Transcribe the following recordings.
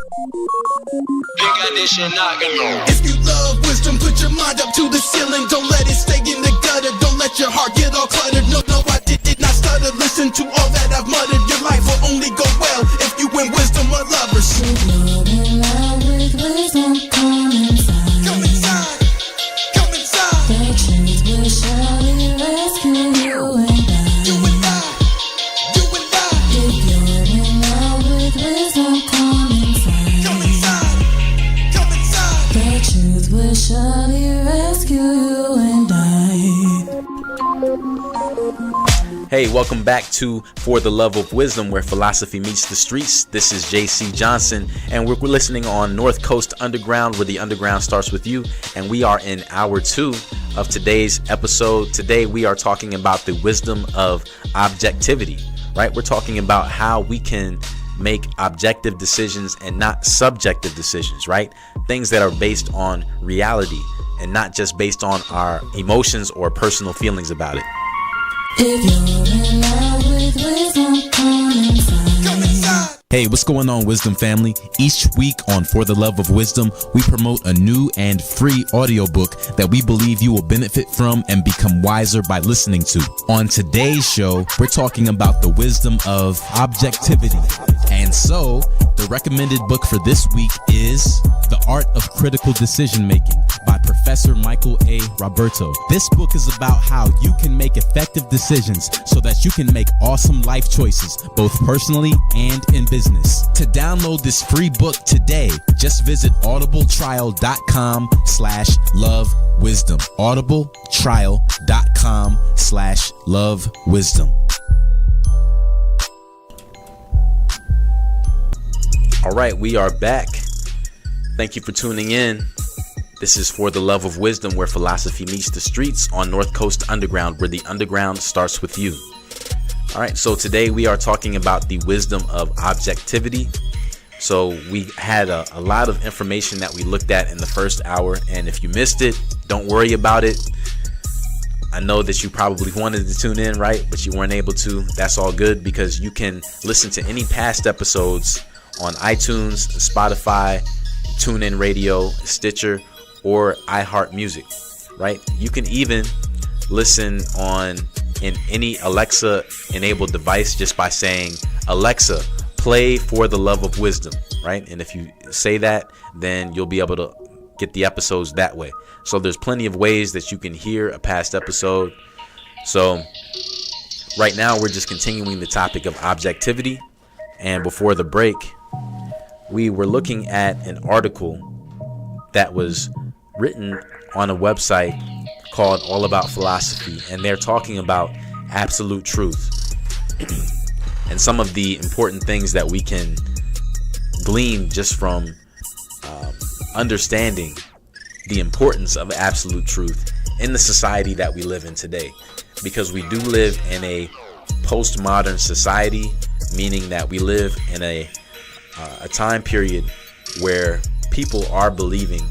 If you love wisdom, put your mind up to the ceiling. Don't let it stay in the gutter. Don't let your heart get all cluttered. No, I did not stutter. Listen to all that I've muttered. Your life will only go well if you in wisdom are lovers. If you're in love with wisdom, come inside. Come inside. Come inside. The truth will surely rescue you and I. You and I. You and I. If you're in love with wisdom, come inside. Come inside. Come inside. The truth will surely rescue you and I. Hey, welcome back to For the Love of Wisdom, where philosophy meets the streets. This is JC Johnson, and we're listening on North Coast Underground, where the underground starts with you. And we are in hour 2 of today's episode. Today, we are talking about the wisdom of objectivity, right? We're talking about how we can make objective decisions and not subjective decisions, right? Things that are based on reality and not just based on our emotions or personal feelings about it. If you're in love with wisdom, come inside. Come inside. Hey, what's going on, Wisdom family? Each week on For the Love of Wisdom, we promote a new and free audiobook that we believe you will benefit from and become wiser by listening to. On today's show, we're talking about the wisdom of objectivity. And so, the recommended book for this week is The Art of Critical Decision Making by Professor Michael A. Roberto. This book is about how you can make effective decisions so that you can make awesome life choices, both personally and in business. To download this free book today, just visit audibletrial.com/lovewisdom. audibletrial.com/lovewisdom. All right, we are back. Thank you for tuning in. This is For the Love of Wisdom, where philosophy meets the streets on North Coast Underground, where the underground starts with you. All right, so today we are talking about the wisdom of objectivity. So we had a lot of information that we looked at in the first hour, and if you missed it, don't worry about it. I know that you probably wanted to tune in, right? But you weren't able to. That's all good, because you can listen to any past episodes on iTunes, Spotify, TuneIn Radio, Stitcher, or iHeartMusic, right? You can even listen in any Alexa enabled device just by saying, Alexa, play For the Love of Wisdom, right? And if you say that, then you'll be able to get the episodes that way. So there's plenty of ways that you can hear a past episode. So right now we're just continuing the topic of objectivity. And before the break, we were looking at an article that was written on a website called All About Philosophy, and they're talking about absolute truth and some of the important things that we can glean just from understanding the importance of absolute truth in the society that we live in today, because we do live in a postmodern society, meaning that we live in a time period where people are believing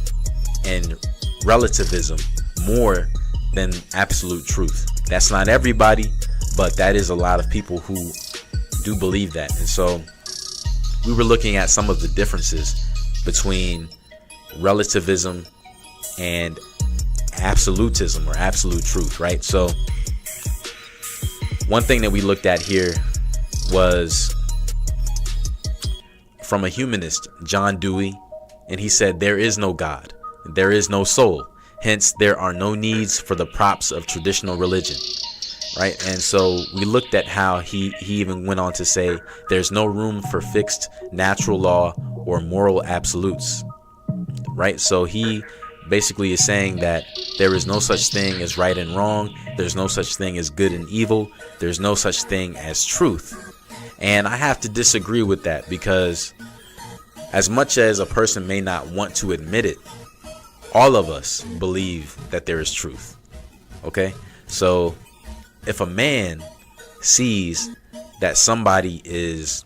in relativism more than absolute truth. That's not everybody, but that is a lot of people who do believe that. And so we were looking at some of the differences between relativism and absolutism, or absolute truth, right? So one thing that we looked at here was from a humanist, John Dewey, and he said, there is no God, there is no soul. Hence, there are no needs for the props of traditional religion, right? And so we looked at how he even went on to say there's no room for fixed natural law or moral absolutes, right? So he basically is saying that there is no such thing as right and wrong. There's no such thing as good and evil. There's no such thing as truth. And I have to disagree with that, because as much as a person may not want to admit it, all of us believe that there is truth. Okay? So if a man sees that somebody is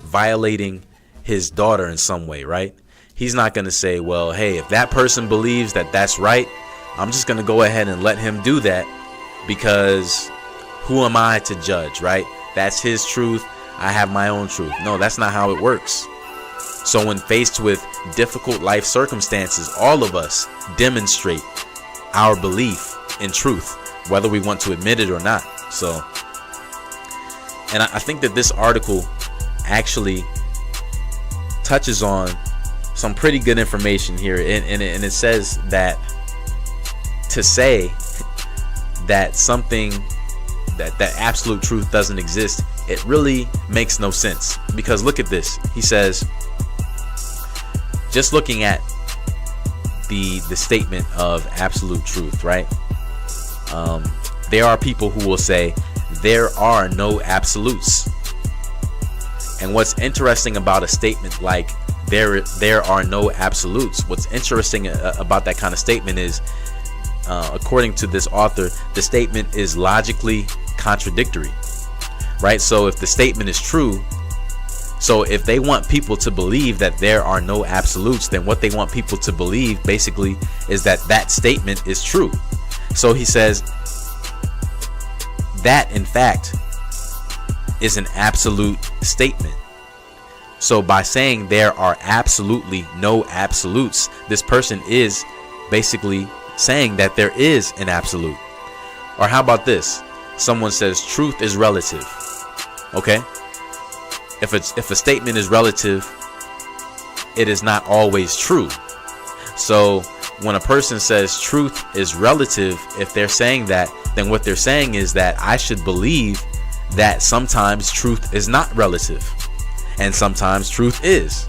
violating his daughter in some way, right? He's not going to say, well, hey, if that person believes that that's right, I'm just going to go ahead and let him do that, because who am I to judge, right? That's his truth. I have my own truth. No, that's not how it works. So when faced with difficult life circumstances, all of us demonstrate our belief in truth, whether we want to admit it or not. So, and I think that this article actually touches on some pretty good information here, and it says that to say that something that absolute truth doesn't exist, it really makes no sense. Because look at this. He says, just looking at the statement of absolute truth, right? There are people who will say there are no absolutes. And what's interesting about a statement like there are no absolutes, what's interesting about that kind of statement is, according to this author, the statement is logically contradictory, right? So if the statement is true, so if they want people to believe that there are no absolutes, then what they want people to believe basically is that that statement is true. So he says that in fact is an absolute statement. So by saying there are absolutely no absolutes, this person is basically saying that there is an absolute. Or how about this? Someone says truth is relative. Okay? If a statement is relative, it is not always true. So when a person says truth is relative, if they're saying that, then what they're saying is that I should believe that sometimes truth is not relative and sometimes truth is,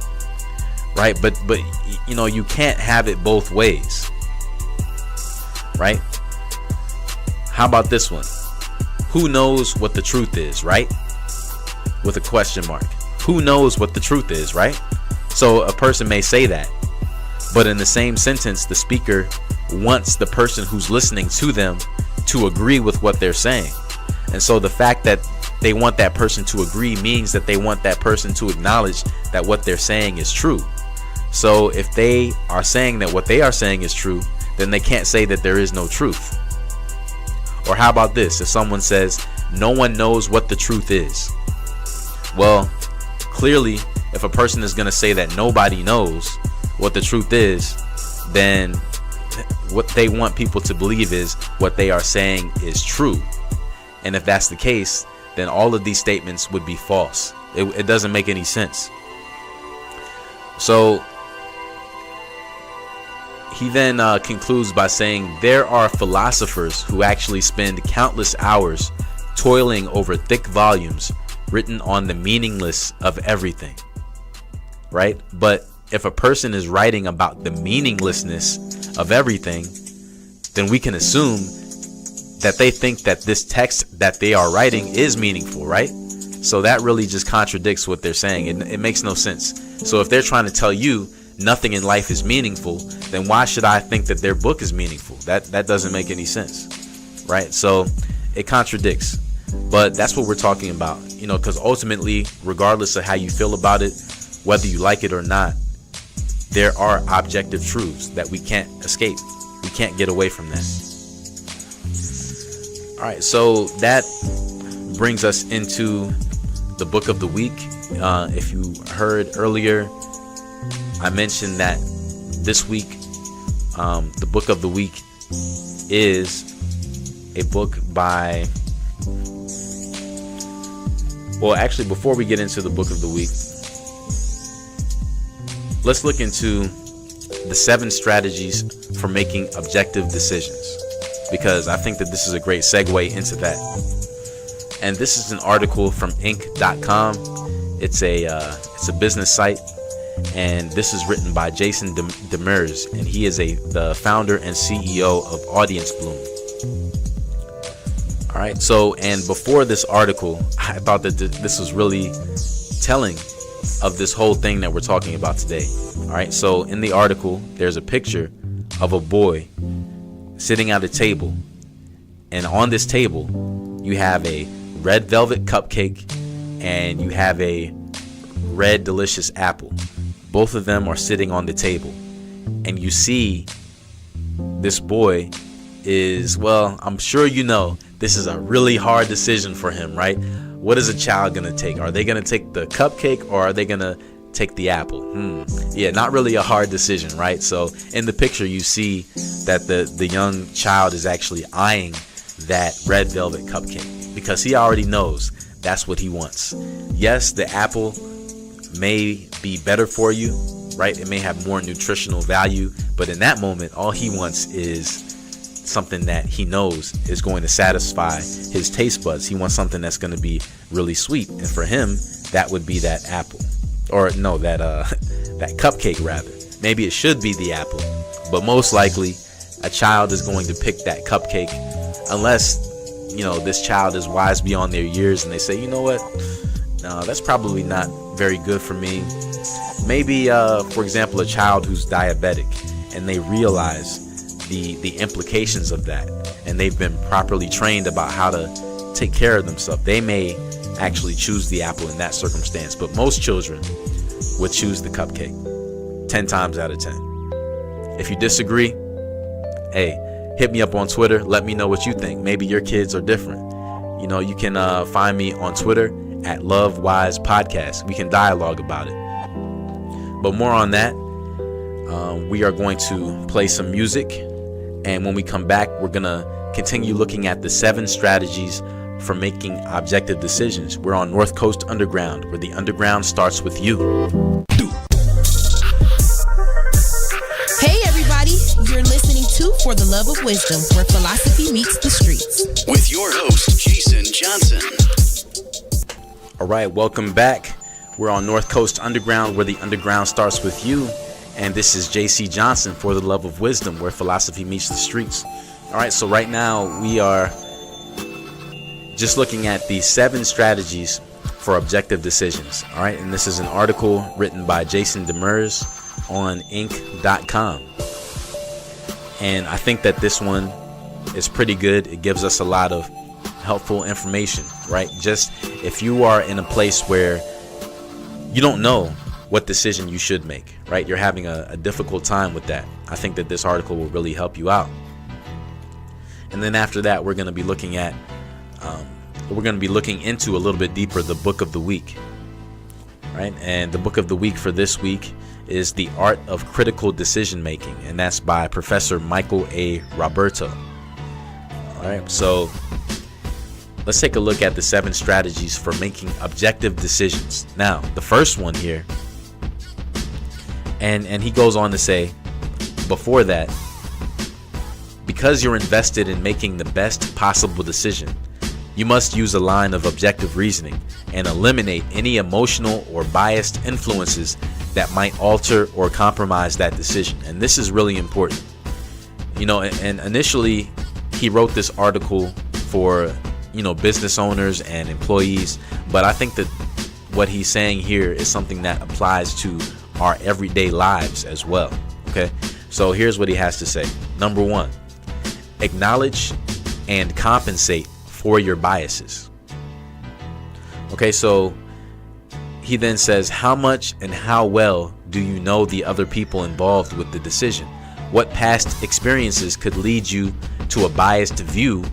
right? But you know, you can't have it both ways, right? How about this one? Who knows what the truth is, right? With a question mark. Who knows what the truth is, right? So a person may say that, but in the same sentence, the speaker wants the person who's listening to them to agree with what they're saying. And so the fact that they want that person to agree means that they want that person to acknowledge that what they're saying is true. So if they are saying that what they are saying is true, then they can't say that there is no truth. Or how about this? If someone says no one knows what the truth is, well, clearly if a person is going to say that nobody knows what the truth is, then what they want people to believe is what they are saying is true. And if that's the case, then all of these statements would be false. It doesn't make any sense. So he then concludes by saying there are philosophers who actually spend countless hours toiling over thick volumes written on the meaningless of everything, right? But if a person is writing about the meaninglessness of everything, then we can assume that they think that this text that they are writing is meaningful, right? So that really just contradicts what they're saying. It makes no sense. So if they're trying to tell you nothing in life is meaningful, then why should I think that their book is meaningful? That doesn't make any sense, right? So it contradicts. But that's what we're talking about, you know, because ultimately, regardless of how you feel about it, whether you like it or not, there are objective truths that we can't escape. We can't get away from that. All right, so that brings us into the book of the week. If you heard earlier, I mentioned that this week, the book of the week is a book by... Well, actually, before we get into the book of the week, let's look into the 7 strategies for making objective decisions, because I think that this is a great segue into that. And this is an article from Inc.com. It's a business site, and this is written by Jason Demers, and he is the founder and CEO of Audience Bloom. All right, so, and before this article, I thought that this was really telling of this whole thing that we're talking about today. All right, so in the article, there's a picture of a boy sitting at a table, and on this table, you have a red velvet cupcake and you have a red delicious apple. Both of them are sitting on the table, and you see this boy is, well, I'm sure you know, this is a really hard decision for him, right? What is a child going to take? Are they going to take the cupcake, or are they going to take the apple? Yeah, not really a hard decision, right? So in the picture, you see that the young child is actually eyeing that red velvet cupcake because he already knows that's what he wants. Yes, the apple may be better for you, right? It may have more nutritional value, but in that moment, all he wants is something that he knows is going to satisfy his taste buds. He wants something that's going to be really sweet, and for him, that would be that apple, or no, that cupcake rather. Maybe it should be the apple, but most likely, a child is going to pick that cupcake, unless this child is wise beyond their years and they say, you know what? No, that's probably not very good for me. Maybe, for example, a child who's diabetic and they realize the implications of that, and they've been properly trained about how to take care of themselves. They may actually choose the apple in that circumstance, but most children would choose the cupcake 10 times out of 10. If you disagree, hey, hit me up on Twitter. Let me know what you think. Maybe your kids are different. You can find me on Twitter at LoveWise Podcast. We can dialogue about it. But more on that, we are going to play some music. And when we come back, we're going to continue looking at the 7 strategies for making objective decisions. We're on North Coast Underground, where the underground starts with you. Hey everybody, you're listening to For the Love of Wisdom, where philosophy meets the streets. With your host, Jason Johnson. All right, welcome back. We're on North Coast Underground, where the underground starts with you. And this is JC Johnson, For the Love of Wisdom, where philosophy meets the streets. All right, so right now we are just looking at the 7 strategies for objective decisions. All right, and this is an article written by Jason Demers on Inc.com. And I think that this one is pretty good. It gives us a lot of helpful information, right? Just if you are in a place where you don't know what decision you should make, right? You're having a difficult time with that. I think that this article will really help you out. And then after that, we're going to be looking at, into a little bit deeper the book of the week, right? And the book of the week for this week is The Art of Critical Decision Making, and that's by Professor Michael A. Roberto. All right, so let's take a look at the 7 strategies for making objective decisions. Now, the first one here, and he goes on to say, before that, because you're invested in making the best possible decision, you must use a line of objective reasoning and eliminate any emotional or biased influences that might alter or compromise that decision. And this is really important. And initially he wrote this article for, business owners and employees, but I think that what he's saying here is something that applies to our everyday lives as well. Okay, so here's what he has to say. Number 1, acknowledge and compensate for your biases. Okay, so he then says, how much and how well do you know the other people involved with the decision? What past experiences could lead you to a biased view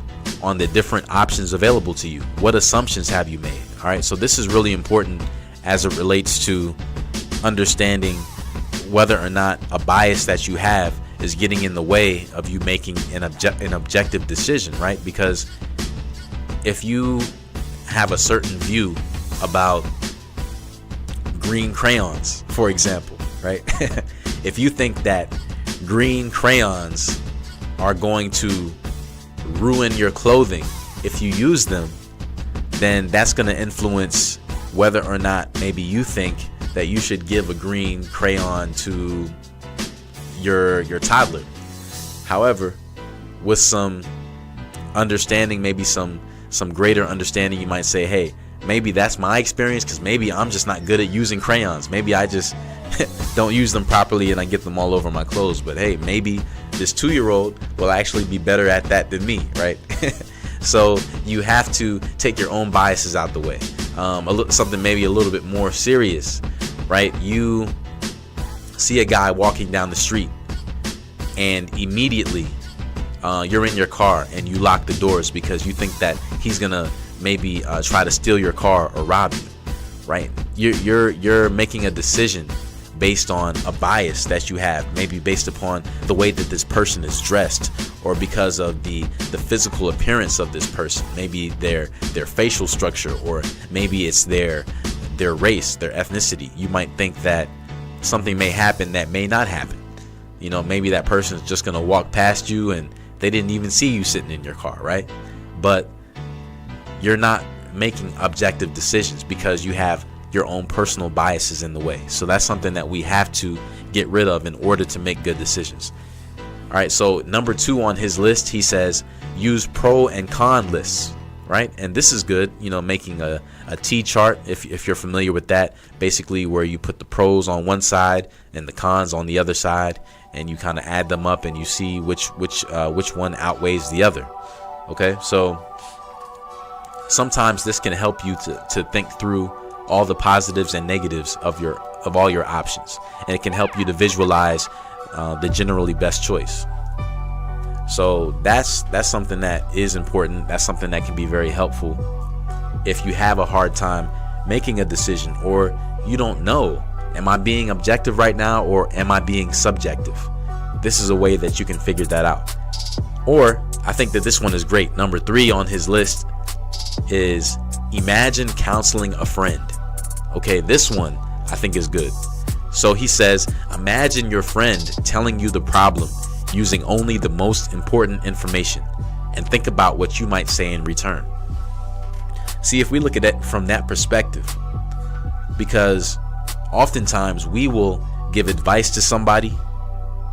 on the different options available to you? What assumptions have you made? All right, so this is really important as it relates to understanding whether or not a bias that you have is getting in the way of you making an objective decision, right? Because if you have a certain view about green crayons, for example, right? If you think that green crayons are going to ruin your clothing if you use them, then that's going to influence whether or not maybe you think that you should give a green crayon to your toddler. However, with some understanding, maybe some greater understanding, you might say, hey, maybe that's my experience because maybe I'm just not good at using crayons. Maybe I just don't use them properly and I get them all over my clothes. But hey, maybe this 2-year-old will actually be better at that than me, right? So you have to take your own biases out the way. Something maybe a little bit more serious, right? You see a guy walking down the street and immediately you're in your car and you lock the doors because you think that he's gonna maybe try to steal your car or rob you, right? you're making a decision based on a bias that you have, maybe based upon the way that this person is dressed, or because of the physical appearance of this person, maybe their facial structure, or maybe it's their race, their ethnicity. You might think that something may happen that may not happen. You know, maybe that person is just gonna walk past you and they didn't even see you sitting in your car, right? But you're not making objective decisions because you have your own personal biases in the way. So that's something that we have to get rid of in order to make good decisions. All right, so number 2 on his list, he says use pro and con lists, right? And this is good, you know, making a T chart, if you're familiar with that, basically where you put the pros on one side and the cons on the other side, and you kind of add them up and you see which one outweighs the other. Okay, so sometimes this can help you to think through all the positives and negatives of all your options, and it can help you to visualize the generally best choice. So that's something that is important. That's something that can be very helpful if you have a hard time making a decision, or you don't know, am I being objective right now or am I being subjective? This is a way that you can figure that out. Or I think that this one is great. Number 3 on his list is imagine counseling a friend. Okay, this one I think is good. So he says, imagine your friend telling you the problem using only the most important information, and think about what you might say in return. See, if we look at it from that perspective, because oftentimes we will give advice to somebody,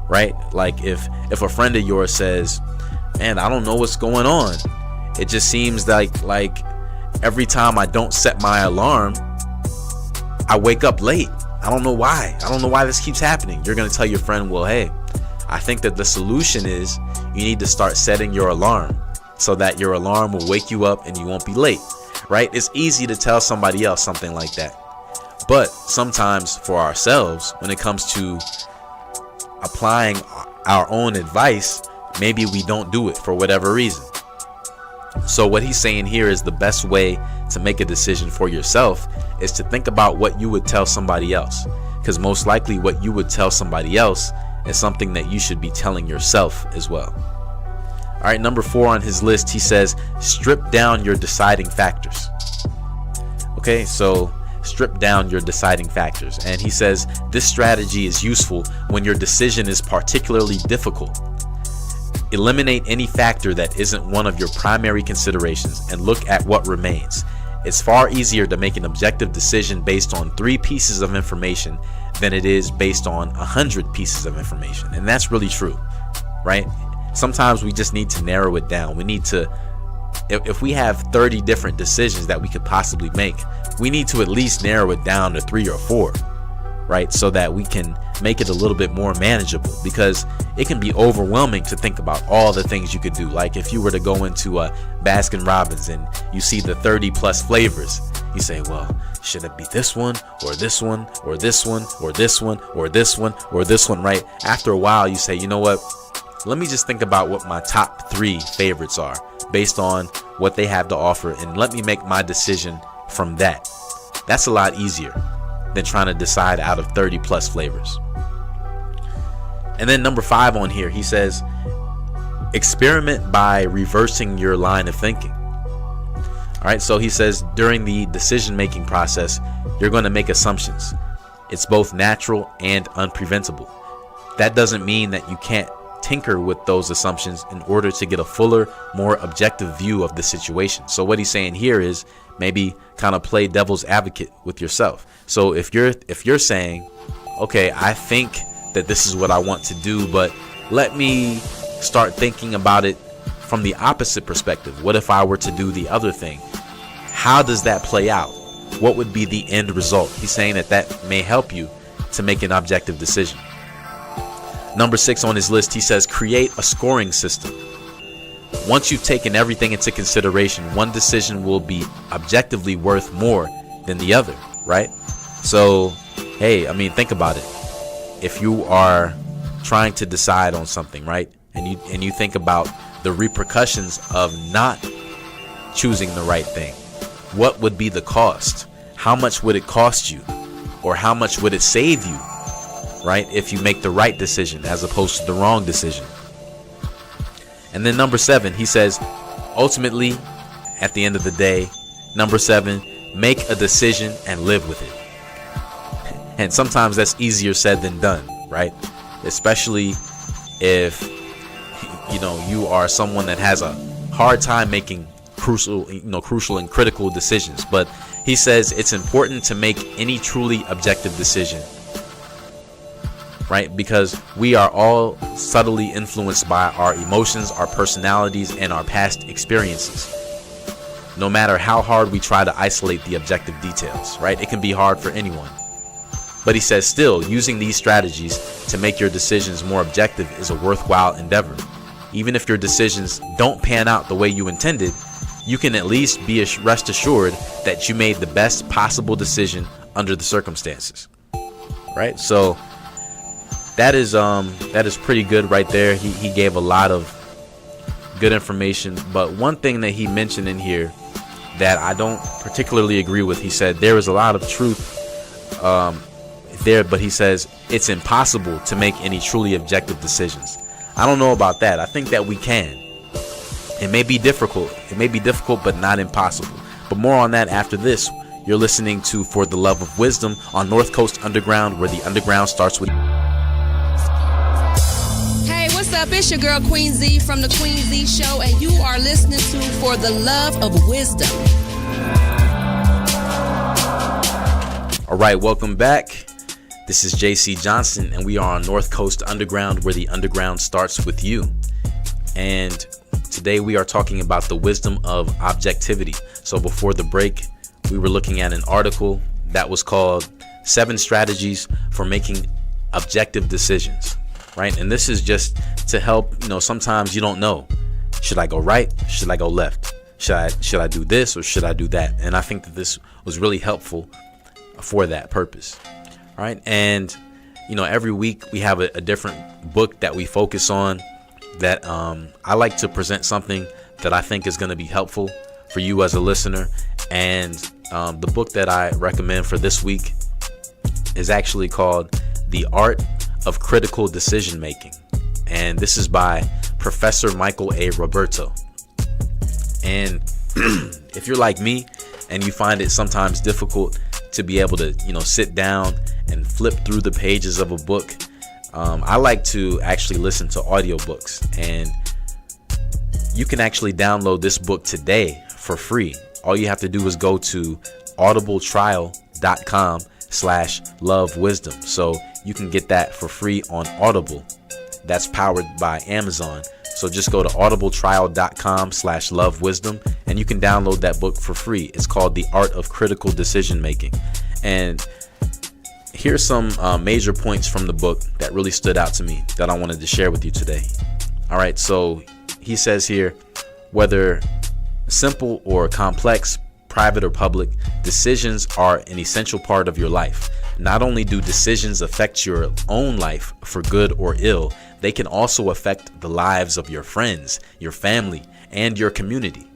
right? Like if a friend of yours says, man, I don't know what's going on. It just seems like every time I don't set my alarm, I wake up late. I don't know why. I don't know why this keeps happening. You're going to tell your friend, well, hey, I think that the solution is you need to start setting your alarm so that your alarm will wake you up and you won't be late, right? It's easy to tell somebody else something like that. But sometimes for ourselves, when it comes to applying our own advice, maybe we don't do it for whatever reason. So what he's saying here is the best way to make a decision for yourself is to think about what you would tell somebody else, because most likely what you would tell somebody else is something that you should be telling yourself as well. All right, number 4 on his list, he says strip down your deciding factors. Okay, so strip down your deciding factors, and he says this strategy is useful when your decision is particularly difficult. Eliminate any factor that isn't one of your primary considerations and look at what remains. It's far easier to make an objective decision based on 3 pieces of information than it is based on 100 pieces of information. And that's really true, right? Sometimes we just need to narrow it down. We need to, if we have 30 different decisions that we could possibly make, we need to at least narrow it down to 3 or 4, right? So that we can make it a little bit more manageable, because it can be overwhelming to think about all the things you could do. Like if you were to go into a Baskin Robbins and you see the 30 plus flavors, you say, well, should it be this one or this one or this one or this one or this one or this one, right? After a while you say, you know what, let me just think about what my top 3 favorites are based on what they have to offer, and let me make my decision from that. That's a lot easier than trying to decide out of 30 plus flavors. And then number 5 on here, he says experiment by reversing your line of thinking. All right, so he says during the decision making process, you're going to make assumptions. It's both natural and unpreventable. That doesn't mean that you can't tinker with those assumptions in order to get a fuller, more objective view of the situation. So what he's saying here is maybe kind of play devil's advocate with yourself. So if you're saying, okay, I think that this is what I want to do, but let me start thinking about it from the opposite perspective. What if I were to do the other thing? How does that play out? What would be the end result? He's saying that may help you to make an objective decision. Number 6 on his list, he says create a scoring system. Once you've taken everything into consideration, one decision will be objectively worth more than the other, right? So, hey, I mean, think about it. If you are trying to decide on something, right, and you think about the repercussions of not choosing the right thing, what would be the cost? how much would it cost you, or how much would it save you, right, if you make the right decision as opposed to the wrong decision. And then number 7, he says, ultimately, at the end of the day, number 7, make a decision and live with it. And sometimes that's easier said than done, right? Especially if, you are someone that has a hard time making crucial and critical decisions. But he says it's important to make any truly objective decision, right? Because we are all subtly influenced by our emotions, our personalities, and our past experiences. No matter how hard we try to isolate the objective details, right? It can be hard for anyone. But he says still, using these strategies to make your decisions more objective is a worthwhile endeavor. Even if your decisions don't pan out the way you intended, you can at least be rest assured that you made the best possible decision under the circumstances, right? So that is pretty good right there. He gave a lot of good information, but one thing that he mentioned in here that I don't particularly agree with, he said there is a lot of truth there, but he says it's impossible to make any truly objective decisions. I don't know about that. I think that we can. It may be difficult. But not impossible. But more on that after this. You're listening to For the Love of Wisdom on North Coast Underground, where the underground starts with. Hey, what's up? It's your girl Queen Z from the Queen Z Show, and you are listening to For the Love of Wisdom. All right, welcome back. This is JC Johnson, and we are on North Coast Underground, where the underground starts with you. And today we are talking about the wisdom of objectivity. So before the break, we were looking at an article that was called 7 Strategies for Making Objective Decisions, right? And this is just to help, sometimes you don't know. Should I go right? Should I go left? Should I do this or should I do that? And I think that this was really helpful for that purpose. Right. And, every week we have a different book that we focus on that I like to present something that I think is going to be helpful for you as a listener. And the book that I recommend for this week is actually called The Art of Critical Decision Making. And this is by Professor Michael A. Roberto. And if you're like me and you find it sometimes difficult to be able to, sit down and flip through the pages of a book, I like to actually listen to audiobooks, and you can actually download this book today for free. All you have to do is go to audibletrial.com/lovewisdom. So you can get that for free on Audible. That's powered by Amazon. So just go to audibletrial.com/lovewisdom and you can download that book for free. It's called The Art of Critical Decision Making. And here's some major points from the book that really stood out to me that I wanted to share with you today. All right, so he says here, whether simple or complex, private or public, decisions are an essential part of your life. Not only do decisions affect your own life for good or ill, they can also affect the lives of your friends, your family, and your community.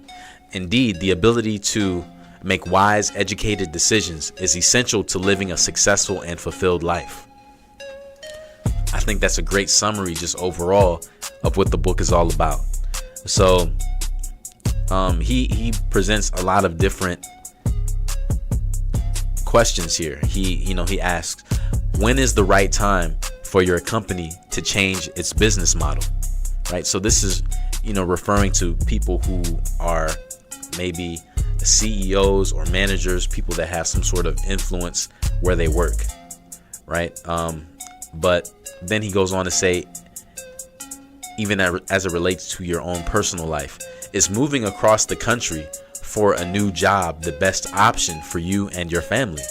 Indeed, the ability to make wise, educated decisions is essential to living a successful and fulfilled life. I think that's a great summary just overall of what the book is all about. So he presents a lot of different questions here. He asks, when is the right time for your company to change its business model? Right? So this is, referring to people who are maybe CEOs or managers, people that have some sort of influence where they work, right? But then he goes on to say, even as it relates to your own personal life, is moving across the country for a new job the best option for you and your family?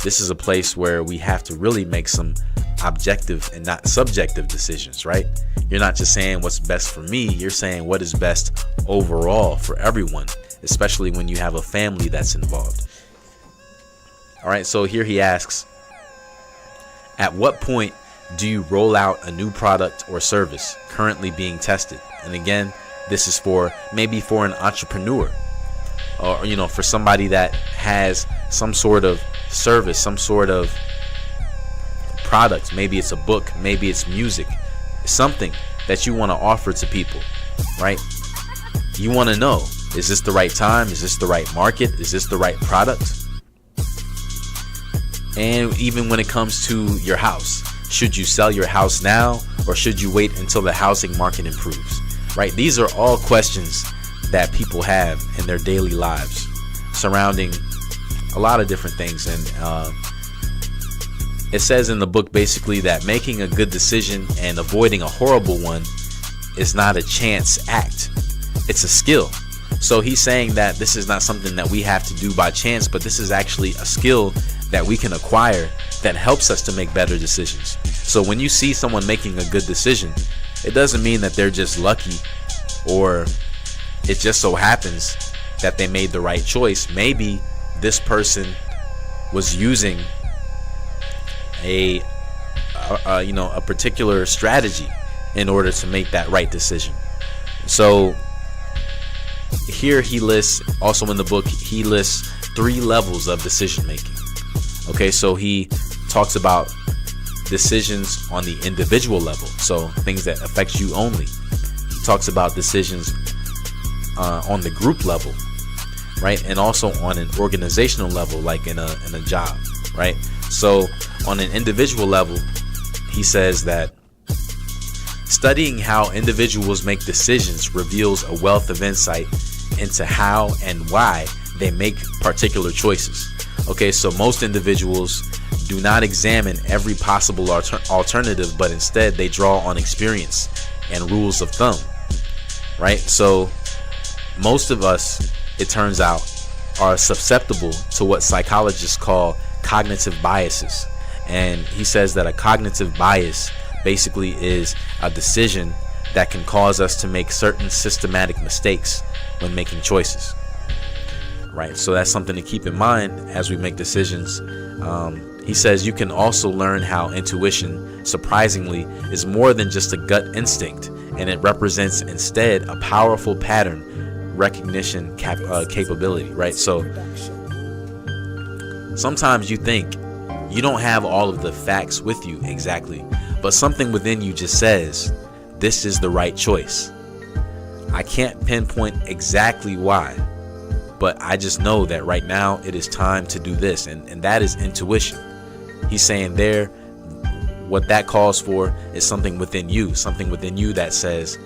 This is a place where we have to really make some objective and not subjective decisions, right? You're not just saying what's best for me, you're saying what is best overall for everyone, especially when you have a family that's involved. All right, so here he asks, at what point do you roll out a new product or service currently being tested? And again, this is for maybe for an entrepreneur, or for somebody that has some sort of service, some sort of product. Maybe it's a book, maybe it's music, something that you want to offer to people, right? You want to know, is this the right time? Is this the right market? Is this the right product? And even when it comes to your house, should you sell your house now, or should you wait until the housing market improves, right? These are all questions that people have in their daily lives surrounding a lot of different things. And it says in the book basically that making a good decision and avoiding a horrible one is not a chance act. It's a skill. So he's saying that this is not something that we have to do by chance, but this is actually a skill that we can acquire that helps us to make better decisions. So when you see someone making a good decision, it doesn't mean that they're just lucky, or it just so happens that they made the right choice. Maybe this person was using a particular strategy in order to make that right decision. So here he lists, also in the book, he lists 3 levels of decision making. Okay, so he talks about decisions on the individual level, so things that affect you only. He talks about decisions on the group level, right? And also on an organizational level, like in a job, right? So on an individual level, he says that studying how individuals make decisions reveals a wealth of insight into how and why they make particular choices. Okay, so most individuals do not examine every possible alternative, but instead they draw on experience and rules of thumb, right? So most of us, it turns out, are susceptible to what psychologists call cognitive biases. And he says that a cognitive bias basically is a decision that can cause us to make certain systematic mistakes when making choices, right? So that's something to keep in mind as we make decisions. He says you can also learn how intuition, surprisingly, is more than just a gut instinct, and it represents instead a powerful pattern recognition capability, right? So sometimes you think you don't have all of the facts with you exactly, but something within you just says this is the right choice. I can't pinpoint exactly why, but I just know that right now it is time to do this, and that is intuition. He's saying there, what that calls for is something within you that says,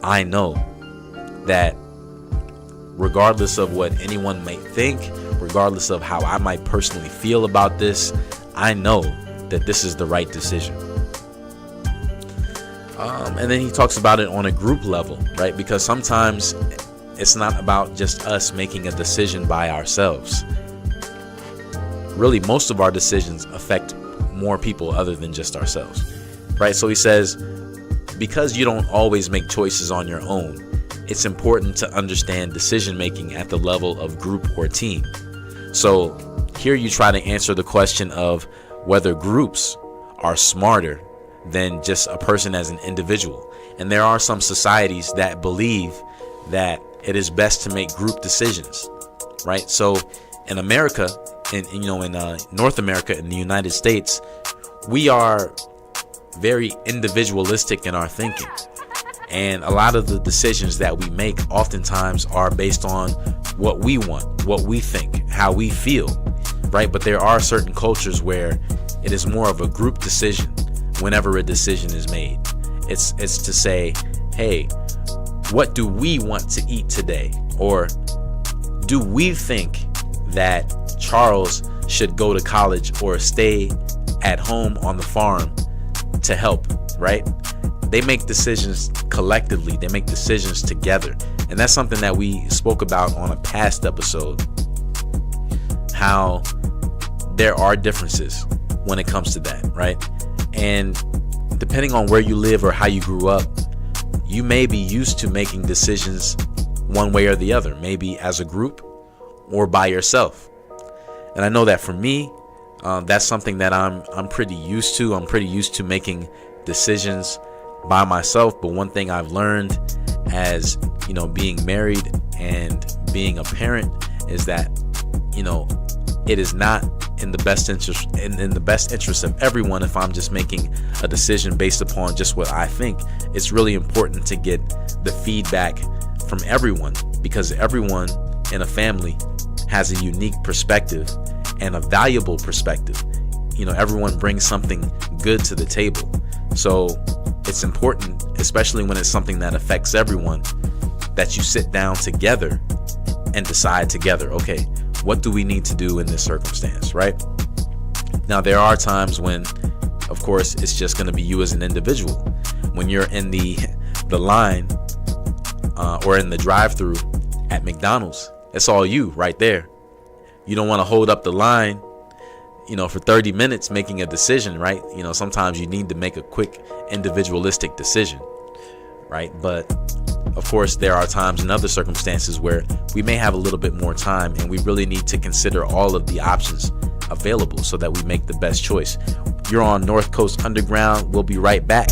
I know that regardless of what anyone may think, regardless of how I might personally feel about this, I know that this is the right decision. And then he talks about it on a group level, right? Because sometimes it's not about just us making a decision by ourselves. Really, most of our decisions affect more people other than just ourselves, right? So he says, because you don't always make choices on your own, it's important to understand decision making at the level of group or team. So here you try to answer the question of whether groups are smarter than just a person as an individual. And there are some societies that believe that it is best to make group decisions, right? So in America, in North America, in the United States, we are very individualistic in our thinking. And a lot of the decisions that we make oftentimes are based on what we want, what we think, how we feel, right? But there are certain cultures where it is more of a group decision whenever a decision is made. It's to say, hey, what do we want to eat today? Or do we think that Charles should go to college or stay at home on the farm to help, right? They make decisions collectively. They make decisions together. And that's something that we spoke about on a past episode, how there are differences when it comes to that, right? And depending on where you live or how you grew up, you may be used to making decisions one way or the other, maybe as a group or by yourself. And I know that for me, that's something that I'm pretty used to. I'm pretty used to making decisions by myself. But one thing I've learned as, being married and being a parent is that, it is not in the best interest in the best interest of everyone if I'm just making a decision based upon just what I think. It's really important to get the feedback from everyone, because everyone in a family has a unique perspective and a valuable perspective. Everyone brings something good to the table. So it's important, especially when it's something that affects everyone, that you sit down together and decide together, okay, what do we need to do in this circumstance, right? Now, there are times when, of course, it's just going to be you as an individual. When you're in the line or in the drive-thru at McDonald's, it's all you right there. You don't want to hold up the line, for 30 minutes making a decision, right? Sometimes you need to make a quick individualistic decision, right? But of course, there are times in other circumstances where we may have a little bit more time, and we really need to consider all of the options available so that we make the best choice. You're on North Coast Underground. We'll be right back.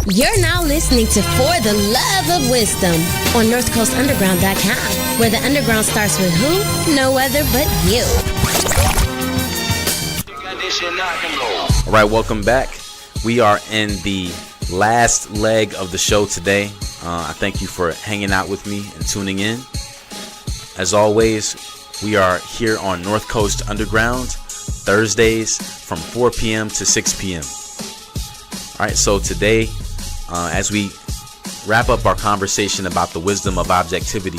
You're now listening to For the Love of Wisdom on NorthCoastUnderground.com, where the underground starts with who? No other but you. All right, welcome back. We are in the last leg of the show today. I thank you for hanging out with me and tuning in. As always, we are here on North Coast Underground, Thursdays from 4 p.m. to 6 p.m. All right, so today, as we wrap up our conversation about the wisdom of objectivity,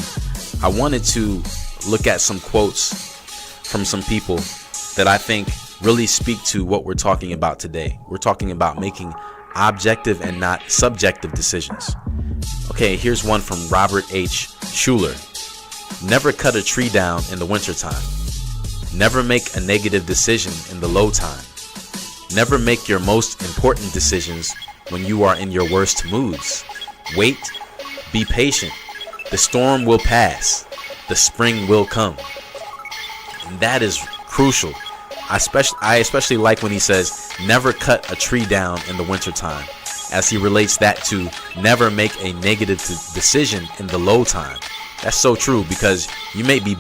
I wanted to look at some quotes from some people that I think really speak to what we're talking about today. We're talking about making objective and not subjective decisions. Okay, here's one from Robert H. Schuller. Never cut a tree down in the wintertime. Never make a negative decision in the low time. Never make your most important decisions when you are in your worst moods. Wait, be patient. The storm will pass. The spring will come. And that is crucial. I especially like when he says, never cut a tree down in the wintertime, as he relates that to never make a negative decision in the low time. That's so true, because you may be,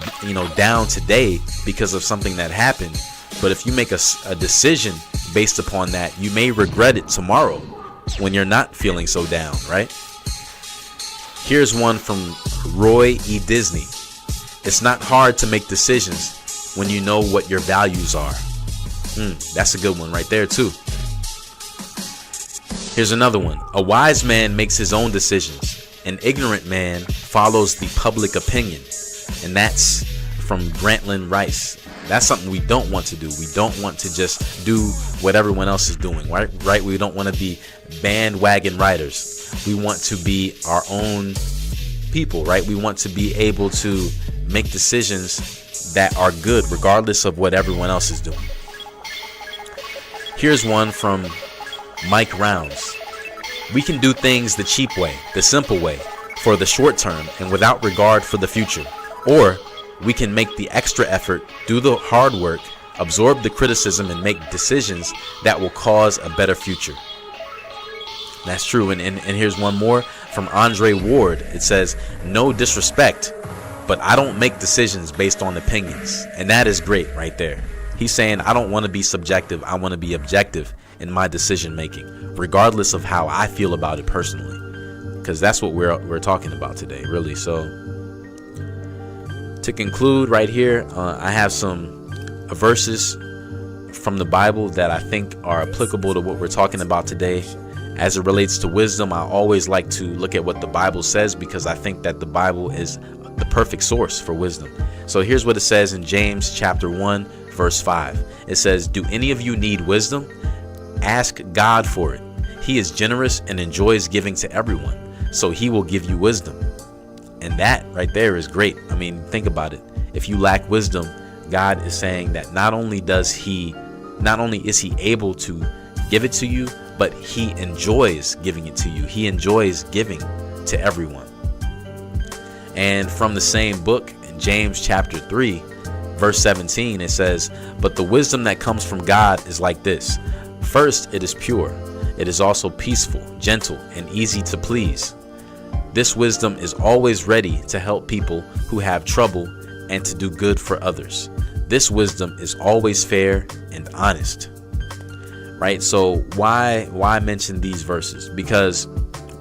down today because of something that happened, but if you make a decision based upon that, you may regret it tomorrow when you're not feeling so down, right? Here's one from Roy E. Disney. It's not hard to make decisions when you know what your values are. That's a good one right there too. Here's another one. A wise man makes his own decisions. An ignorant man follows the public opinion. And that's from Grantland Rice. That's something we don't want to do. We don't want to just do what everyone else is doing, right? We don't want to be bandwagon riders. We want to be our own people, right? We want to be able to make decisions that are good regardless of what everyone else is doing. Here's one from Mike Rounds. We can do things the cheap way, the simple way, for the short term and without regard for the future. Or we can make the extra effort, do the hard work, absorb the criticism, and make decisions that will cause a better future. That's true. And here's one more from Andre Ward. It says, no disrespect, but I don't make decisions based on opinions. And that is great right there. He's saying, I don't want to be subjective. I want to be objective in my decision making, regardless of how I feel about it personally. Because that's what we're talking about today, really. So to conclude right here, I have some verses from the Bible that I think are applicable to what we're talking about today. As it relates to wisdom, I always like to look at what the Bible says, because I think that the Bible is the perfect source for wisdom. So here's what it says in James chapter 1, verse 5. It says, do any of you need wisdom? Ask God for it. He is generous and enjoys giving to everyone, so he will give you wisdom. And that right there is great. I mean, think about it. If you lack wisdom, God is saying that not only is he able to give it to you, but he enjoys giving it to you. He enjoys giving to everyone. And from the same book, in James chapter 3, verse 17, it says, but the wisdom that comes from God is like this. First, it is pure. It is also peaceful, gentle, and easy to please. This wisdom is always ready to help people who have trouble and to do good for others. This wisdom is always fair and honest. Right? So why mention these verses? Because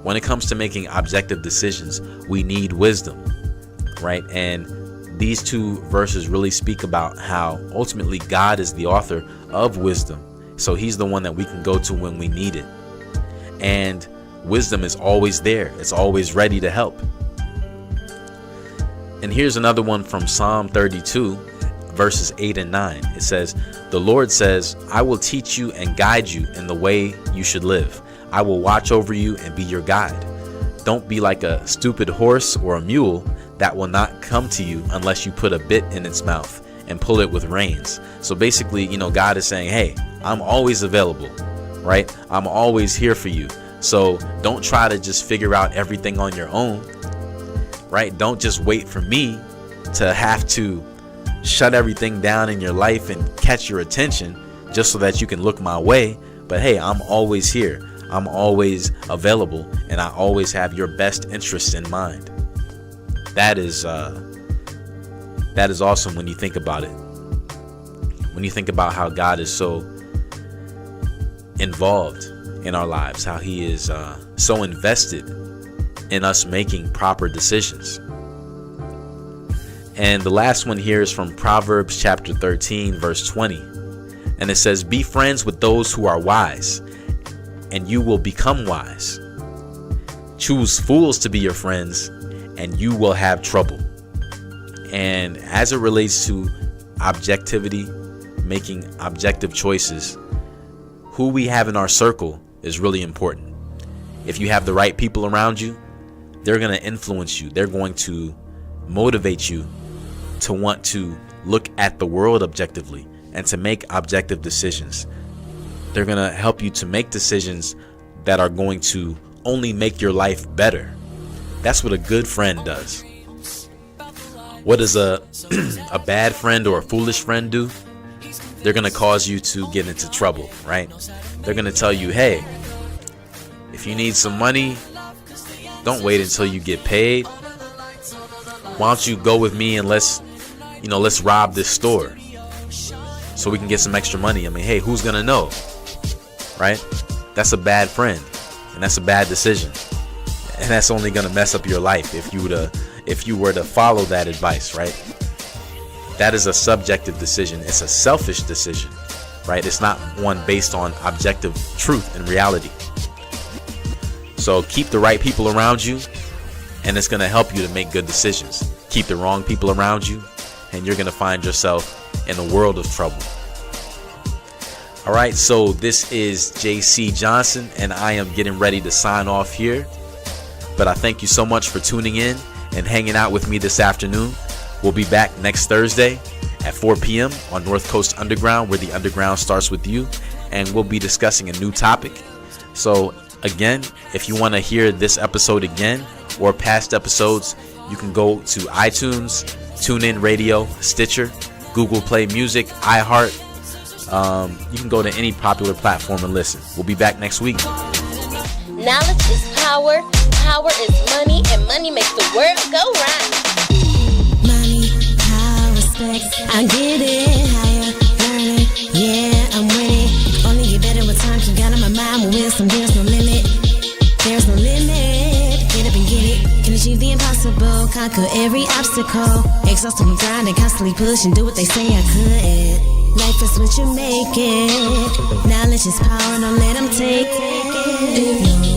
when it comes to making objective decisions, we need wisdom, right? And these two verses really speak about how ultimately God is the author of wisdom. So he's the one that we can go to when we need it. And wisdom is always there. It's always ready to help. And here's another one from Psalm 32, verses 8 and 9. It says, "The Lord says, I will teach you and guide you in the way you should live. I will watch over you and be your guide. Don't be like a stupid horse or a mule that will not come to you unless you put a bit in its mouth and pull it with reins." So basically, God is saying, hey, I'm always available, right? I'm always here for you. So don't try to just figure out everything on your own, right? Don't just wait for me to have to shut everything down in your life and catch your attention just so that you can look my way. But hey, I'm always here. I'm always available, and I always have your best interests in mind. That is awesome when you think about it. When you think about how God is so involved in our lives, how he is so invested in us making proper decisions. And the last one here is from Proverbs chapter 13, verse 20. And it says, "Be friends with those who are wise, and you will become wise. Choose fools to be your friends, and you will have trouble." And as it relates to objectivity, making objective choices, who we have in our circle is really important. If you have the right people around you, they're going to influence you. They're going to motivate you to want to look at the world objectively and to make objective decisions. They're going to help you to make decisions that are going to only make your life better. That's what a good friend does. What does a bad friend or a foolish friend do? They're going to cause you to get into trouble, right? They're going to tell you, hey, if you need some money, don't wait until you get paid. Why don't you go with me and let's rob this store so we can get some extra money. I mean, hey, who's going to know? Right? That's a bad friend, and that's a bad decision. And that's only going to mess up your life if you were to follow that advice, right? That is a subjective decision. It's a selfish decision, right? It's not one based on objective truth and reality. So keep the right people around you, and it's going to help you to make good decisions. Keep the wrong people around you, and you're going to find yourself in a world of trouble. All right, so this is JC Johnson, and I am getting ready to sign off here. But I thank you so much for tuning in and hanging out with me this afternoon. We'll be back next Thursday at 4 p.m. on North Coast Underground, where the underground starts with you, and we'll be discussing a new topic. So again, if you want to hear this episode again or past episodes, you can go to iTunes, TuneIn Radio, Stitcher, Google Play Music, iHeart. You can go to any popular platform and listen. We'll be back next week. Knowledge is power, power is money, and money makes the world go round. Money, power, respect, I get it. Higher, learning, yeah, I'm winning. Only get better with time, you got on my mind with wisdom. There's no limit, there's no limit. Get up and get it, can achieve the impossible, conquer every obstacle. Exhausted with grinding, constantly push and do what they say I could. Life is what you make it. Knowledge is power, don't let them take it.